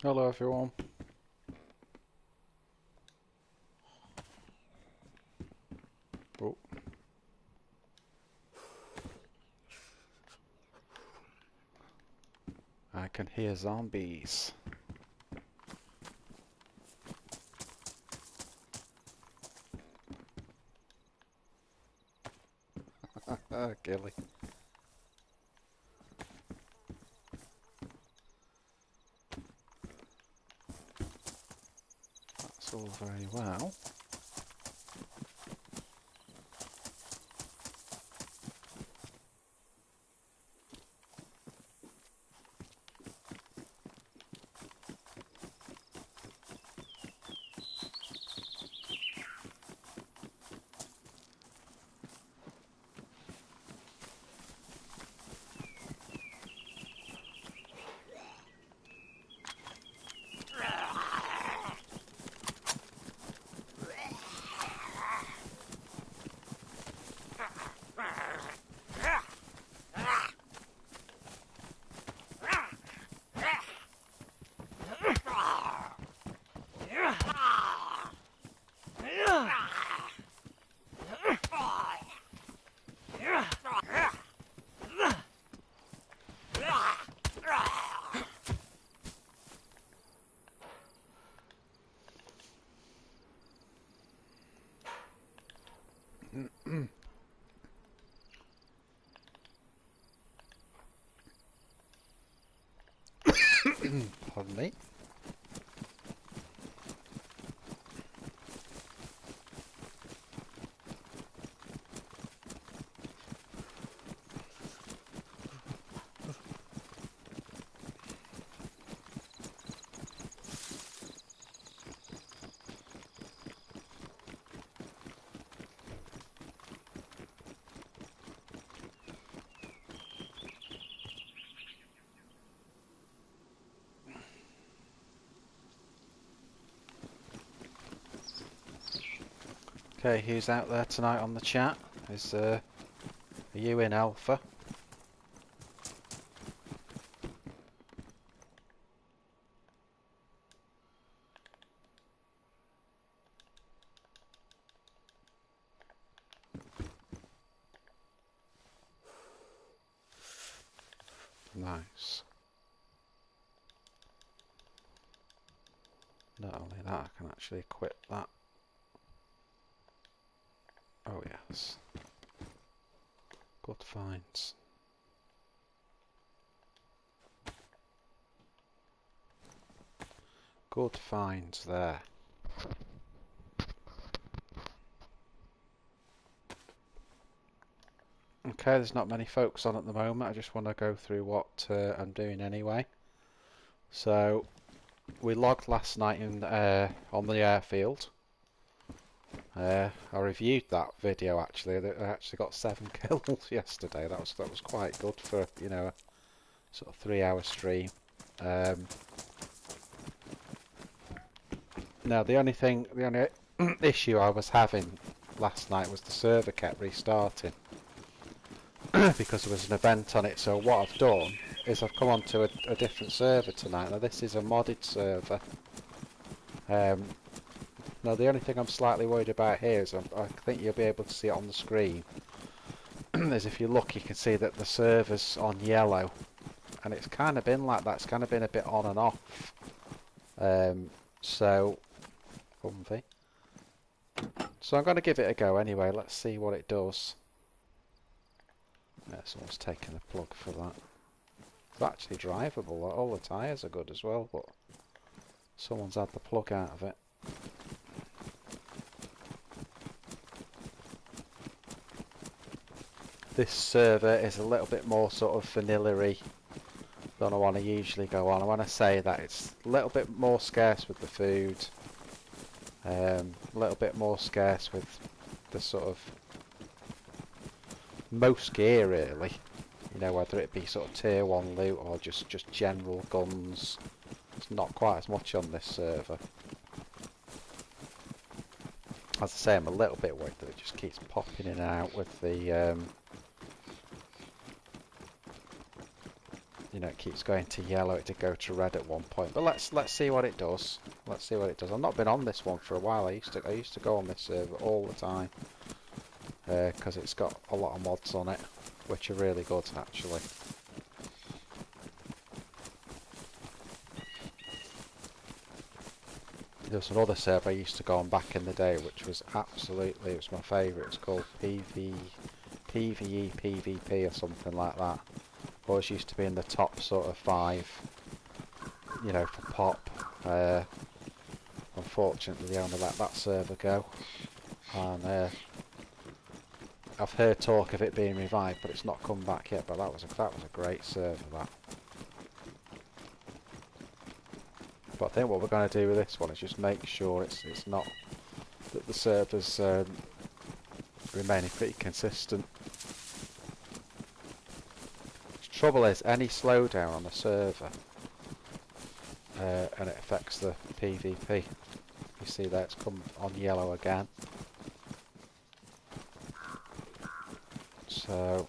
Hello everyone. Oh. I can hear zombies. Gilly. That's all very well. Pardon me. Okay, who's out there tonight on the chat? Are you in Alpha? Nice. Not only that, I can actually equip that. Oh yes. Good finds. Good finds there. Okay, there's not many folks on at the moment. I just want to go through what I'm doing anyway. So, we logged last night in on the airfield. I reviewed that video actually. I actually got 7 kills yesterday. That was quite good for, you know, a sort of 3-hour stream. Now the only issue I was having last night was the server kept restarting. because there was an event on it. So what I've done is I've come onto a different server tonight. Now this is a modded server. Now the only thing I'm slightly worried about here is I think you'll be able to see it on the screen. Is if you look, you can see that the server's on yellow, and it's kind of been like that. It's kind of been a bit on and off. So I'm going to give it a go anyway. Let's see what it does. Yeah, someone's taken the plug for that. It's actually drivable. All the tyres are good as well, but someone's had the plug out of it. This server is a little bit more sort of vanilla-y than the one I usually go on. And when I say that, it's a little bit more scarce with the food, a little bit more scarce with the sort of most gear really. You know, whether it be sort of tier 1 loot or just general guns. It's not quite as much on this server. As I say, I'm a little bit worried that it just keeps popping in and out with the you know, it keeps going to yellow. It did go to red at one point, but let's see what it does. Let's see what it does. I've not been on this one for a while. I used to go on this server all the time because it's got a lot of mods on it, which are really good actually. There's another server I used to go on back in the day, which was absolutely, it was my favourite. It's called PvE, PvP or something like that. Always used to be in the top sort of 5, you know, for pop. Unfortunately, they only let that server go, and I've heard talk of it being revived, but it's not come back yet. But that was a great server, that. But I think what we're going to do with this one is just make sure it's not that the server's remaining pretty consistent. Trouble is, any slowdown on the server and it affects the PvP. You see there, it's come on yellow again. So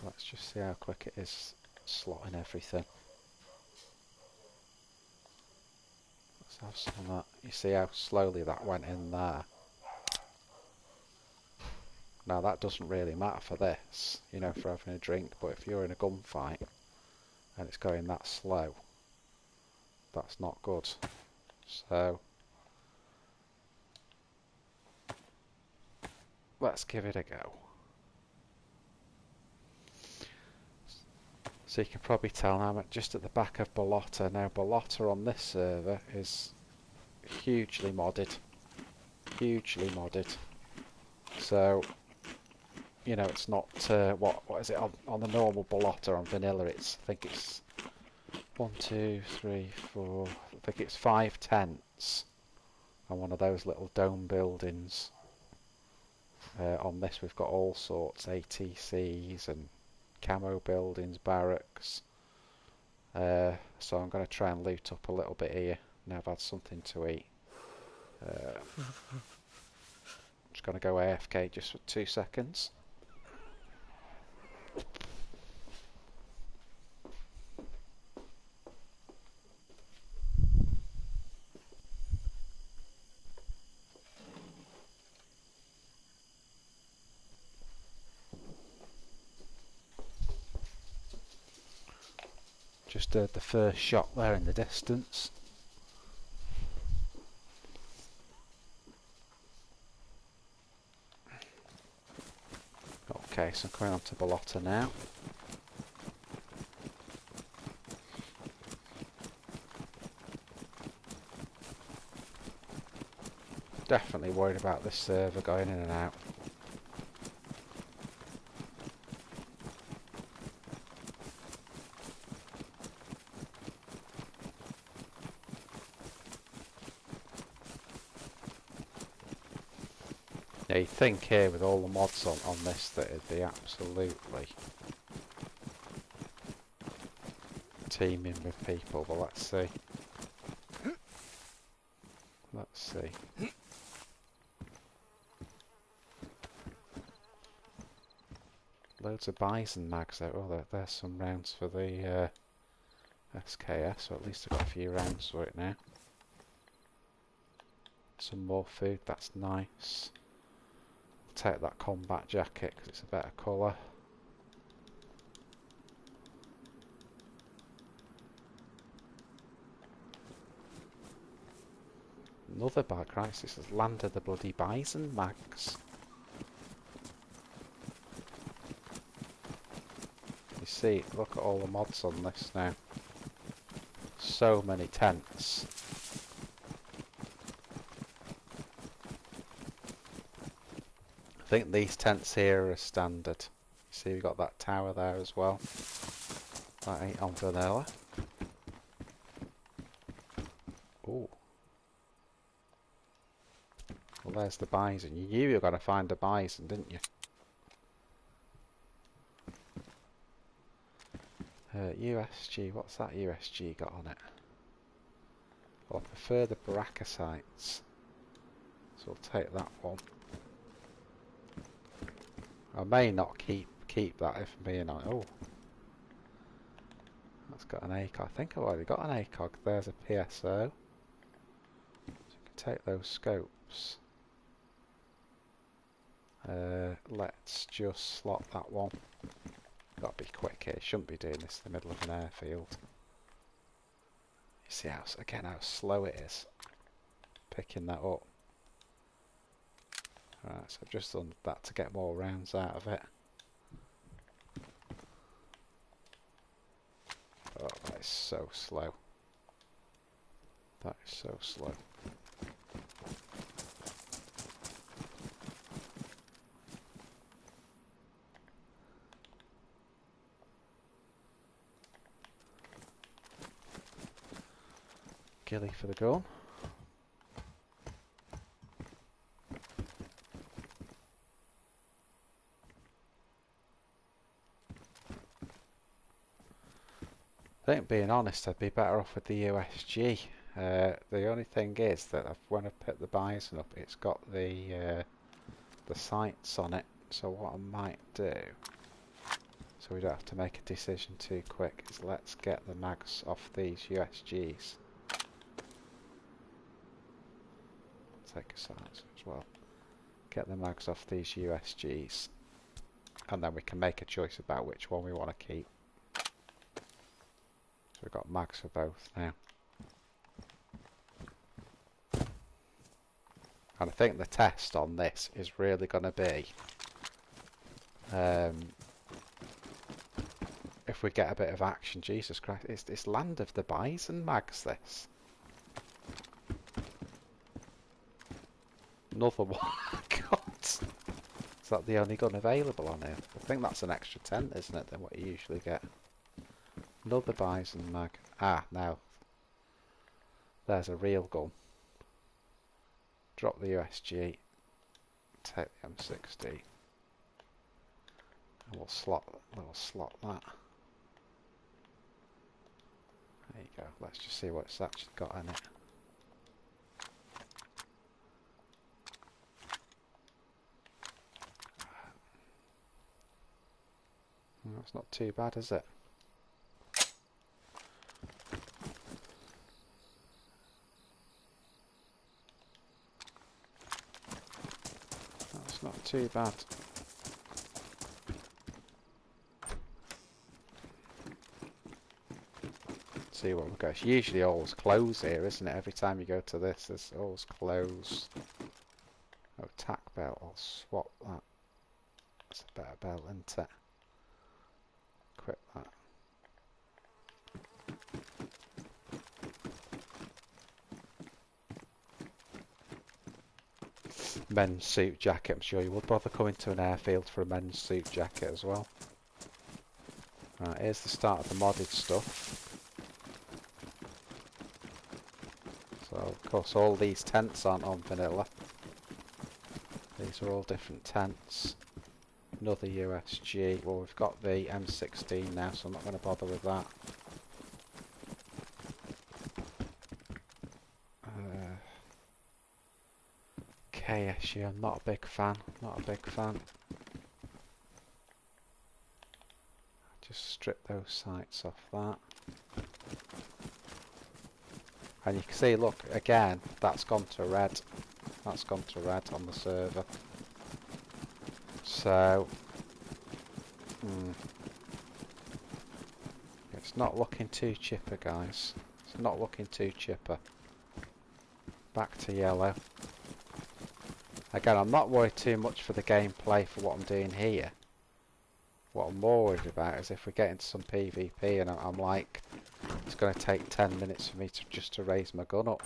let's just see how quick it is slotting everything. Let's have some of that. You see how slowly that went in there. Now that doesn't really matter for this, you know, for having a drink, but if you're in a gunfight and it's going that slow, that's not good. So let's give it a go. So you can probably tell now I'm just at the back of Balota. Now Balota on this server is hugely modded. Hugely modded. So, you know, it's not what is it on the normal Balota on vanilla? I think it's 1, 2, 3, 4. I think it's 5 tents and one of those little dome buildings. On this we've got all sorts, ATCs and camo buildings, barracks. So I'm going to try and loot up a little bit here. Now I've had something to eat. I'm just going to go AFK just for 2 seconds. Just heard the first shot there in the distance. Okay, so I'm coming on to Balota now. Definitely worried about this server going in and out. Yeah, you'd think here with all the mods on this that it'd be absolutely teeming with people, but let's see. Let's see. Loads of bison mags there. Oh, there's some rounds for the SKS, so at least I've got a few rounds for it now. Some more food, that's nice. I'll take that combat jacket because it's a better colour. Another bad crisis has landed the bloody bison mags. You see, look at all the mods on this now. So many tents. I think these tents here are standard. You see we've got that tower there as well. That ain't on vanilla. Ooh. Well, there's the bison. You knew you were going to find a bison, didn't you? USG, what's that USG got on it? Well, I prefer the Brachiocytes, so I'll take that one. I may not keep that if I'm being honest. Oh, that's got an ACOG. I think I've already got an ACOG. There's a PSO. So you can take those scopes. Let's just slot that one. Got to be quick here. Shouldn't be doing this in the middle of an airfield. You see how slow it is picking that up. Right, so I've just done that to get more rounds out of it. Oh, that is so slow. That is so slow. Gilly for the gun. I think, being honest, I'd be better off with the USG. The only thing is that when I pick the bison up, it's got the sights on it. So what I might do, so we don't have to make a decision too quick, is let's get the mags off these USGs. Take a size as well. Get the mags off these USGs, and then we can make a choice about which one we want to keep. So we've got mags for both now. And I think the test on this is really going to be if we get a bit of action. Jesus Christ, it's Land of the Bison mags, this. Another one. God. Is that the only gun available on here? I think that's an extra tent, isn't it, than what you usually get. Another bison mag. Ah, now. There's a real gun. Drop the USG. Take the M60. And we'll slot that. There you go. Let's just see what it's actually got in it. That's not too bad, is it? That's not too bad. See what we've got. It's usually always closed here, isn't it? Every time you go to this, it's always closed. Oh, tack belt. I'll swap that. That's a better belt, isn't it? Equip that. Men's suit jacket. I'm sure you would bother coming to an airfield for a men's suit jacket as well. Right, here's the start of the modded stuff. So of course all these tents aren't on vanilla. These are all different tents. Another USG. Well, we've got the M16 now, so I'm not going to bother with that. KSU, I'm not a big fan. Not a big fan. strip those sites off that. And you can see, look, again, that's gone to red. That's gone to red on the server. So, it's not looking too chipper, guys. It's not looking too chipper. Back to yellow. Again, I'm not worried too much for the gameplay for what I'm doing here. What I'm more worried about is if we get into some PvP and I'm like, it's going to take 10 minutes for me to just to raise my gun up.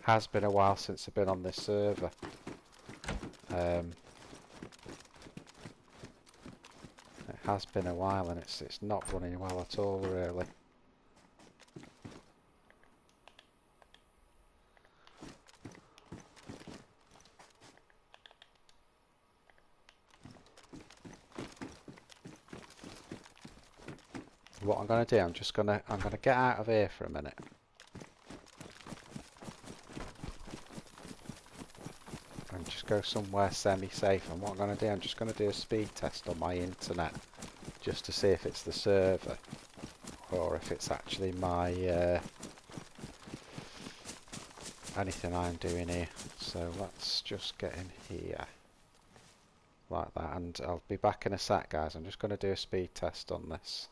Has been a while since I've been on this server. It has been a while and it's not running well at all, really. What I'm going to do, I'm going to get out of here for a minute. And just go somewhere semi-safe. And what I'm going to do, I'm just going to do a speed test on my internet, just to see if it's the server or if it's actually my anything I'm doing here. So let's just get in here like that, and I'll be back in a sec, guys. I'm just going to do a speed test on this.